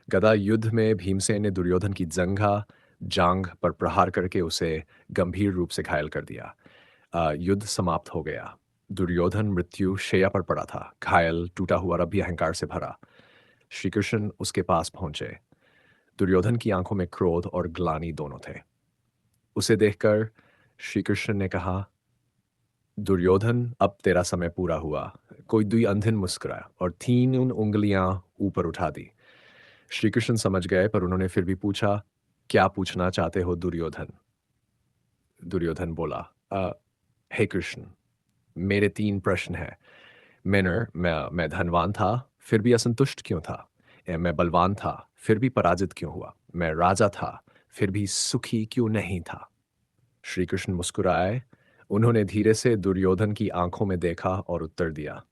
गदा युद्ध में भीमसेन ने दुर्योधन की जांघ पर प्रहार करके उसे गंभीर रूप से घायल कर दिया। युद्ध समाप्त हो गया। दुर्योधन मृत्यु शैया पर पड़ा था, घायल, टूटा हुआ और भी अहंकार से भरा। श्री कृष्ण उसके पास पहुंचे। दुर्योधन की आंखों में क्रोध और ग्लानि दोनों थे। उसे देखकर श्री कृष्ण ने कहा, दुर्योधन, अब तेरा समय पूरा हुआ। कोई दुई अंधन मुस्कुराया और तीन उन उंगलियां ऊपर उठा दी। श्री कृष्ण समझ गए, पर उन्होंने फिर भी पूछा, क्या पूछना चाहते हो दुर्योधन? दुर्योधन बोला, हे कृष्ण, मेरे तीन प्रश्न हैं। मैं धनवान था, फिर भी असंतुष्ट क्यों था? मैं बलवान था, फिर भी पराजित क्यों हुआ? मैं राजा था, फिर भी सुखी क्यों नहीं था? श्री कृष्ण मुस्कुराए। उन्होंने धीरे से दुर्योधन की आंखों में देखा और उत्तर दिया,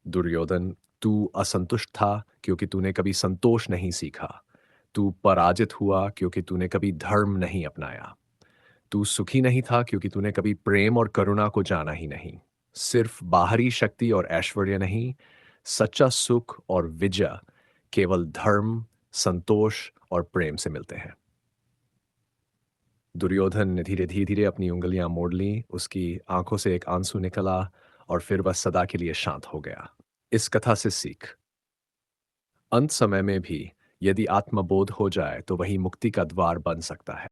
दुर्योधन, तू असंतुष्ट था क्योंकि तूने कभी संतोष नहीं सीखा। तू पराजित हुआ क्योंकि तूने कभी धर्म नहीं अपनाया। तू सुखी नहीं था क्योंकि तूने कभी प्रेम और करुणा को जाना ही नहीं। सिर्फ बाहरी शक्ति और ऐश्वर्य नहीं, सच्चा सुख और विजय केवल धर्म, संतोष और प्रेम से मिलते हैं। दुर्योधन ने धीरे-धीरे अपनी उँगलियाँ मोड़ लीं, उसकी आँखों से एक आँसू निकला और फिर वह सदा के लिए शांत हो गया। इस कथा से सीख, अंत समय में भी यदि आत्मबोध हो जाए तो वही मुक्ति का द्वार बन सकता है।